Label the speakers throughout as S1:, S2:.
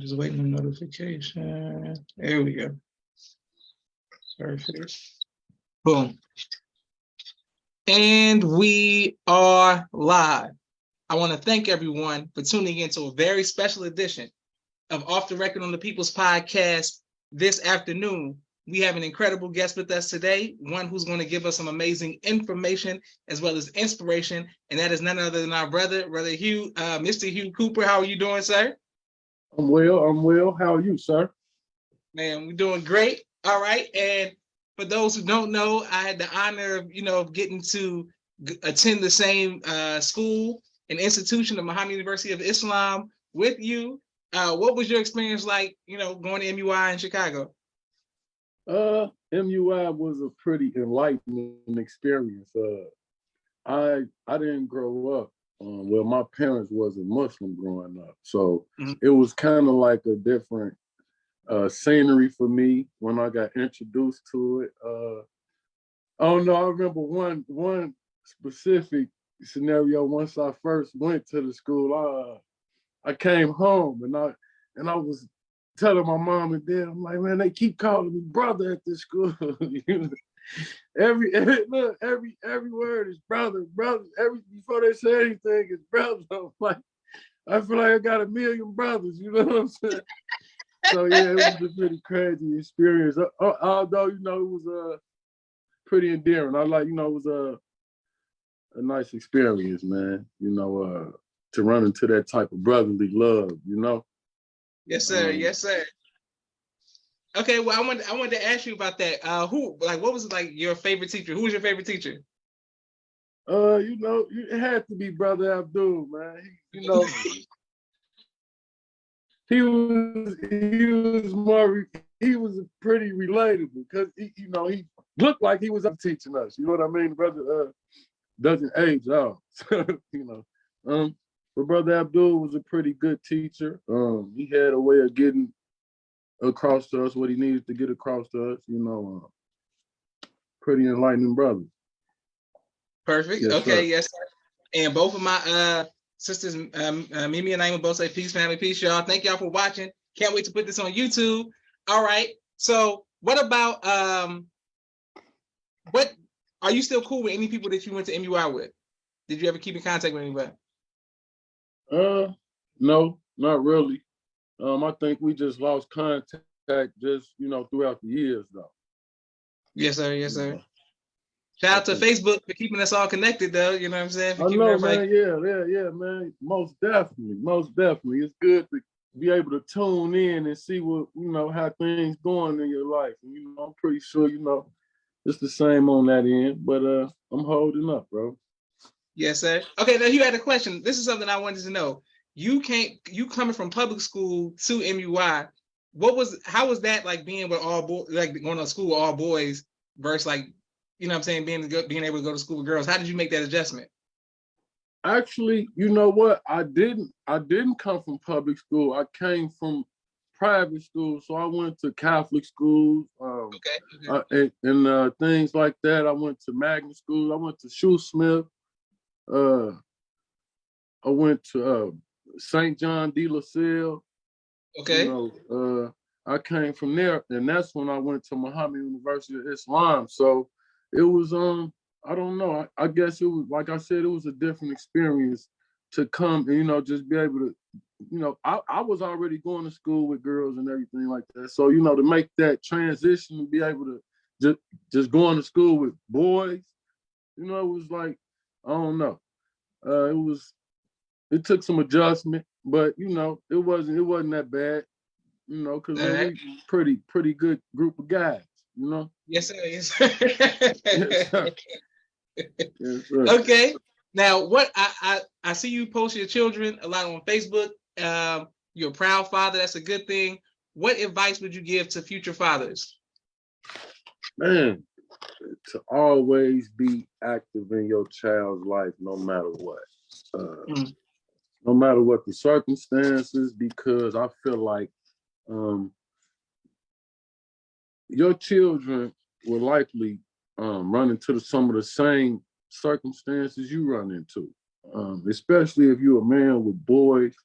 S1: Just waiting on notification. There we go. Sorry for this. Boom. And we are live. I want to thank everyone for tuning in to a very special edition of Off the Record on the People's Podcast this afternoon. We have an incredible guest with us today, one who's going to give us some amazing information as well as inspiration, and that is none other than our brother Hugh, Mr. Hugh Cooper. How are you doing, sir?
S2: I'm well. How are you, sir?
S1: Man, we're doing great. All right. And for those who don't know, I had the honor of getting to attend the same school and institution of Muhammad University of Islam with you. What was your experience like, going to MUI in Chicago?
S2: MUI was a pretty enlightening experience. I didn't grow up. Well, my parents wasn't Muslim growing up, so it was kind of like a different scenery for me when I got introduced to it. I don't know. I remember one specific scenario. Once I first went to the school, I came home and I was telling my mom and dad, I'm like, man, they keep calling me brother at this school. Every word is brother. Before they say anything, it's brother. I'm like, I feel like I got a million brothers, you know what I'm saying? So yeah, it was a pretty crazy experience. Although, it was pretty endearing. I like, it was a nice experience, man, to run into that type of brotherly love,
S1: Yes, sir. Yes, sir. Okay, well, I wanted to ask you about that. What was like your favorite teacher? Who was your favorite teacher?
S2: It had to be Brother Abdul, man. He was pretty relatable because he looked like he was up teaching us. You know what I mean? Brother doesn't age off. But Brother Abdul was a pretty good teacher. He had a way of getting across to us what he needed to get across to us. Pretty enlightening brother.
S1: Perfect. Yes, okay, sir. Yes, sir. And both of my sisters, Mimi and I, both say peace, family, peace, y'all. Thank y'all for watching. Can't wait to put this on YouTube. All right. So what about what are you still cool with any people that you went to MUI with? Did you ever keep in contact with anybody?
S2: No, not really. I think we just lost contact just, throughout the years though.
S1: Yes, sir. Yes, sir. Shout out to Facebook for keeping us all connected though. You know what I'm saying?
S2: I know, man. Yeah, man. Most definitely. It's good to be able to tune in and see what, how things going in your life. And, I'm pretty sure, it's the same on that end, but I'm holding up, bro.
S1: Yes, sir. Okay, now you had a question. This is something I wanted to know. You coming from public school to MUI, how was that like being with all boys, like going to school with all boys versus like, being able to go to school with girls? How did you make that adjustment?
S2: Actually, you know what? I didn't come from public school. I came from private school. So I went to Catholic schools, and things like that. I went to magnet schools. I went to Shoesmith. I went to St. John de La Salle.
S1: Okay.
S2: I came from there, and that's when I went to Muhammad University of Islam. So it was I don't know. I guess it was, like I said, it was a different experience to come and just be able to, I was already going to school with girls and everything like that. So to make that transition and be able to just going to school with boys, it was like, I don't know. It took some adjustment, but it wasn't that bad, because we're pretty good group of guys,
S1: Yes, sir. Yes, sir. Yes, sir. Yes, sir. Okay. Now, what I see you post your children a lot on Facebook. You're a proud father. That's a good thing. What advice would you give to future fathers?
S2: Man, to always be active in your child's life, no matter what. No matter what the circumstances, because I feel like your children will likely run into some of the same circumstances you run into, especially if you're a man with boys.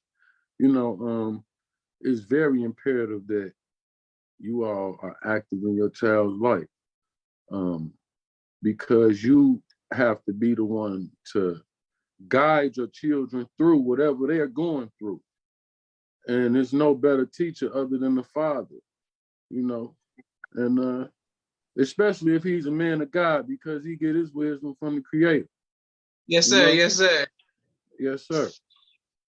S2: it's very imperative that you all are active in your child's life, because you have to be the one to guide your children through whatever they're going through. And there's no better teacher other than the father, you know. And especially if he's a man of God, because he get his wisdom from the Creator.
S1: Yes, sir. Yes, sir.
S2: Yes, sir.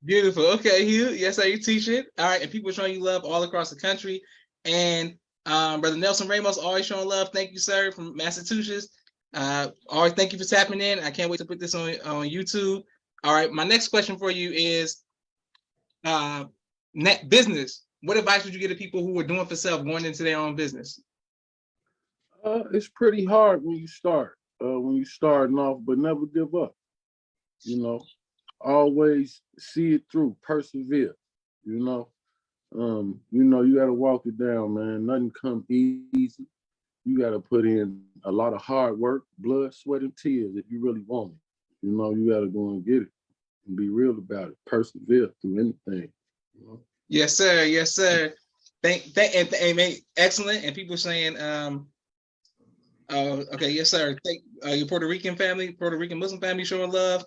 S1: Beautiful. Okay, Hugh. Yes, sir. You teach it. All right, and people showing you love all across the country. And Brother Nelson Ramos always showing love. Thank you, sir, from Massachusetts. Always thank you for tapping in. I can't wait to put this on YouTube. All right, my next question for you is net business. What advice would you give to people who are doing for self, going into their own business?
S2: It's pretty hard when you start, when you're starting off, but never give up. You know, always see it through, persevere. You know, you got to walk it down, man. Nothing come easy. You got to put in a lot of hard work, blood, sweat, and tears if you really want it. You know, you got to go and get it and be real about it. Persevere through anything. You know?
S1: Yes, sir. Yes, sir. Excellent. And people saying, okay, yes, sir. Thank your Puerto Rican family, Puerto Rican Muslim family showing love.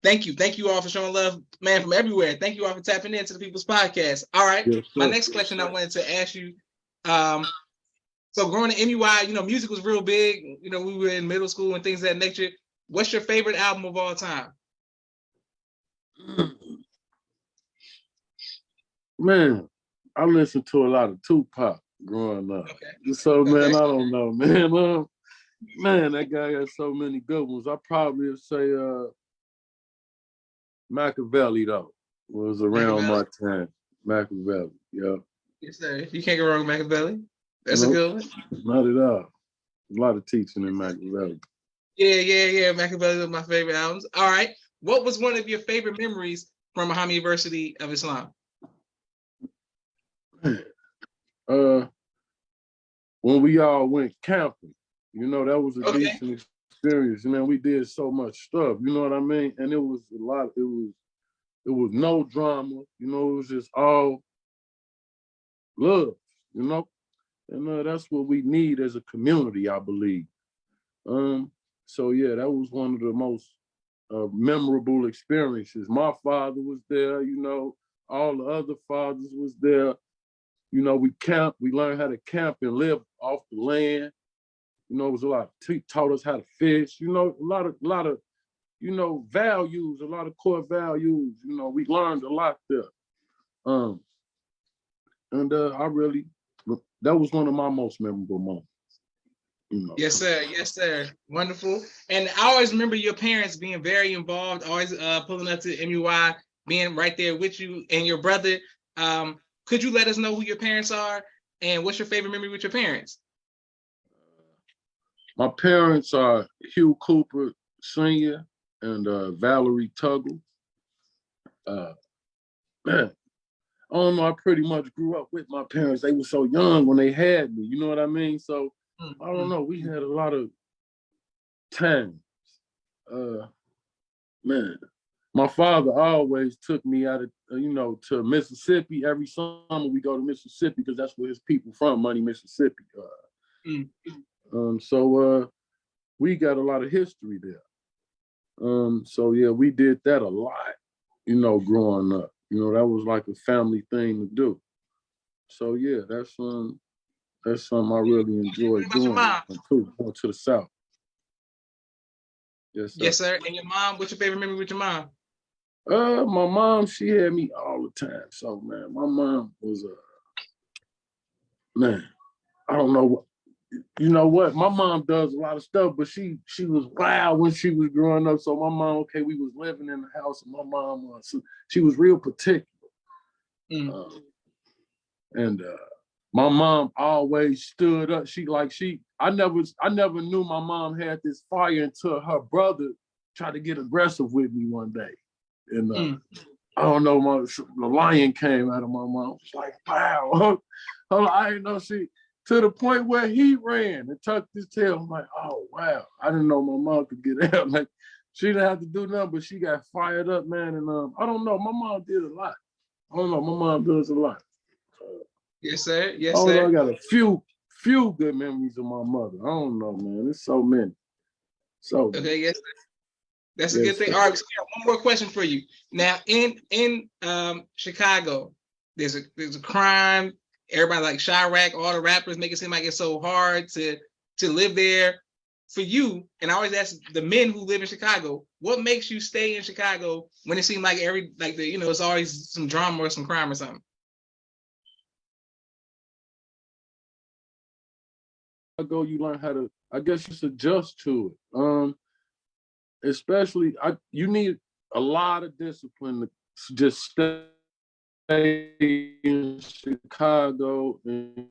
S1: Thank you all for showing love, man, from everywhere. Thank you all for tapping into the People's Podcast. All right, yes, my next question I wanted to ask you. So growing in MUI, music was real big. We were in middle school and things of that nature. What's your favorite album of all time?
S2: Man, I listened to a lot of Tupac growing up. Okay. So, man, I don't know, man. Man, that guy got so many good ones. I probably would say Machiavelli, though, was around my time. Machiavelli, yeah.
S1: Yes, sir. You can't go wrong with Machiavelli. That's a good one.
S2: Not at all. A lot of teaching in Machiavelli.
S1: Yeah. Machiavelli was my favorite albums. All right. What was one of your favorite memories from Muhammad University of Islam?
S2: When we all went camping, that was a decent experience. Man, we did so much stuff, you know what I mean? And it was a lot, it was no drama, it was just all love, and that's what we need as a community, I believe. So yeah, that was one of the most memorable experiences. My father was there, all the other fathers was there. We camped, we learned how to camp and live off the land. It was a lot, taught us how to fish, a lot of values, a lot of core values. We learned a lot there. That was one of my most memorable moments.
S1: Yes, sir. Yes, sir. Wonderful. And I always remember your parents being very involved, always pulling up to MUI, being right there with you and your brother. Could you let us know who your parents are and what's your favorite memory with your parents?
S2: My parents are Hugh Cooper Sr. and Valerie Tuggle. Man, I don't know, I pretty much grew up with my parents. They were so young when they had me, you know what I mean? So, I don't know, we had a lot of times. Man, my father always took me out of, to Mississippi. Every summer we go to Mississippi because that's where his people from, Money, Mississippi. So we got a lot of history there. So yeah, we did that a lot, growing up. That was like a family thing to do. So yeah, that's something I really enjoyed doing. Going to the South. Yes, sir.
S1: Yes, sir. And your mom, what's your favorite memory with your mom?
S2: My mom, she had me all the time. So man, my mom was man, I don't know what. You know what? My mom does a lot of stuff, but she was wild when she was growing up. So my mom, we was living in the house, and my mom, she was real particular. And my mom always stood up. I never knew my mom had this fire until her brother tried to get aggressive with me one day. And I don't know, the lion came out of my mouth. It's like, wow. I didn't know to the point where he ran and tucked his tail. I'm like, oh, wow. I didn't know my mom could get out. Like, she didn't have to do nothing, but she got fired up, man. And I don't know. My mom did a lot. I don't know. My mom does a lot.
S1: Yes, sir. Yes,
S2: Oh,
S1: sir.
S2: I got a few good memories of my mother. I don't know, man. It's so many. So many.
S1: Okay, yes, sir. That's a good
S2: Yes,
S1: thing.
S2: sir.
S1: All right, so we got one more question for you. Now, in Chicago, there's a crime. Everybody like Chirac, all the rappers make it seem like it's so hard to live there. For you, and I always ask the men who live in Chicago, what makes you stay in Chicago when it seems like it's always some drama or some crime or something?
S2: You learn how to, I guess, just adjust to it. Especially, you need a lot of discipline to just stay in Chicago and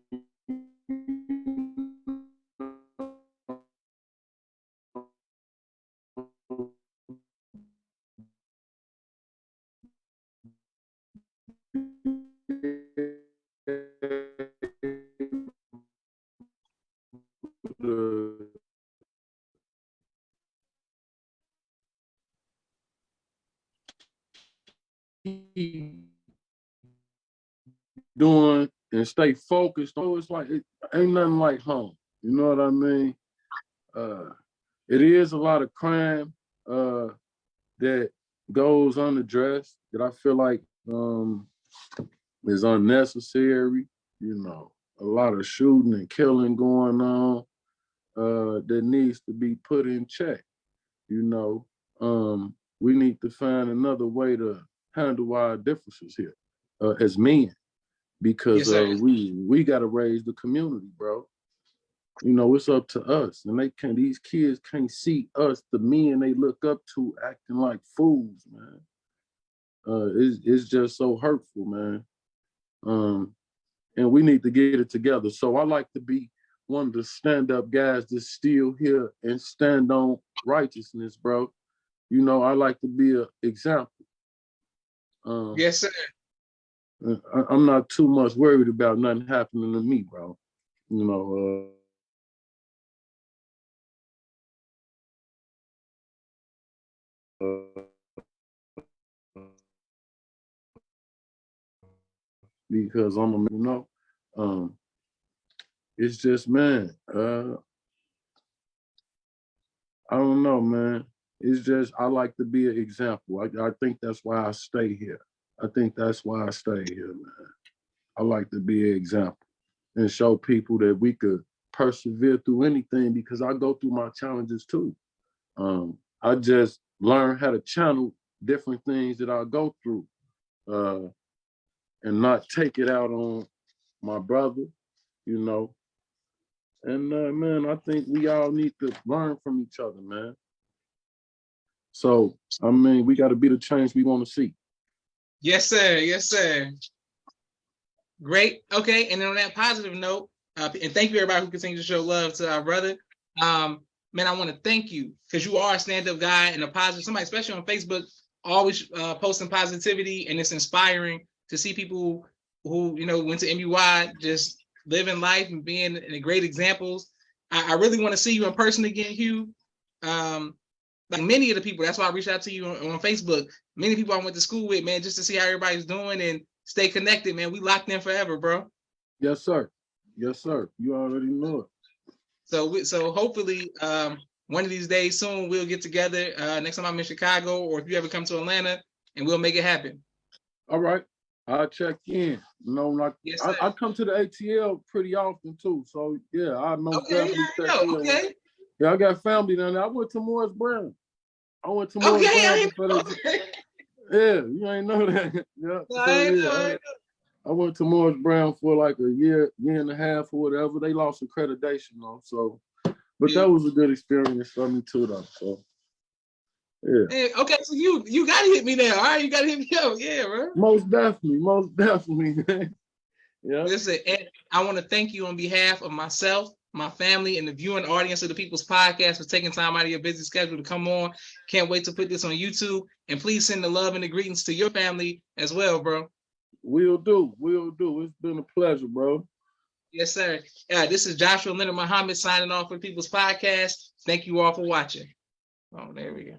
S2: doing and stay focused. Oh, it's like it ain't nothing like home. You know what I mean? It is a lot of crime that goes unaddressed that I feel like is unnecessary. You know, a lot of shooting and killing going on that needs to be put in check. You know, we need to find another way to handle our differences here as men because
S1: Yes, sir.
S2: we got to raise the community, bro. You know, it's up to us, and these kids can't see us, the men they look up to, acting like fools, man. It's just so hurtful, man. And we need to get it together. So I like to be one of the stand-up guys that's still here and stand on righteousness, bro. You know, I like to be an example.
S1: Yes, sir.
S2: I'm not too much worried about nothing happening to me, bro. You know, because um, it's just, man, I don't know, man. It's just, I like to be an example. I think that's why I stay here. I think that's why I stay here, man. I like to be an example and show people that we could persevere through anything because I go through my challenges too. I just learn how to channel different things that I go through uh, and not take it out on my brother, you know. And man, I think we all need to learn from each other, man. So, I mean, we got to be the change we want to see.
S1: Yes, sir. Yes, sir. Great. Okay. And then on that positive note, and thank you everybody who continues to show love to our brother. Man, I want to thank you because you are a stand-up guy and a positive somebody, especially on Facebook, always posting positivity, and it's inspiring to see people who went to MUI just living life and being great examples. I really want to see you in person again, Hugh. Like many of the people, that's why I reached out to you on Facebook. Many people I went to school with, man, just to see how everybody's doing and stay connected, man. We locked in forever, bro.
S2: Yes, sir. Yes, sir. You already know it.
S1: So hopefully one of these days soon we'll get together next time I'm in Chicago, or if you ever come to Atlanta, and we'll make it happen.
S2: All right. I'll check in. You know, like
S1: Yes,
S2: I come to the ATL pretty often too. So yeah, I most definitely check in.
S1: Okay.
S2: Yeah, I got family down there. I went to Morris Brown.
S1: Okay.
S2: For the, yeah, you ain't know that. Yeah. So yeah, I went to Morris Brown for like a year and a half or whatever. They lost accreditation though. So but that was a good experience for me too though. So yeah.
S1: Hey, okay, so you gotta hit me now. All right, you gotta hit me up. Yeah, bro.
S2: Most definitely. Yeah.
S1: Listen, and I want to thank you on behalf of myself, my family, and the viewing audience of the People's Podcast for taking time out of your busy schedule to come on. Can't wait to put this on YouTube. And please send the love and the greetings to your family as well, bro.
S2: Will do. It's been a pleasure, bro.
S1: Yes, sir. This is Joshua Leonard Muhammad signing off for the People's Podcast. Thank you all for watching. Oh, there we go.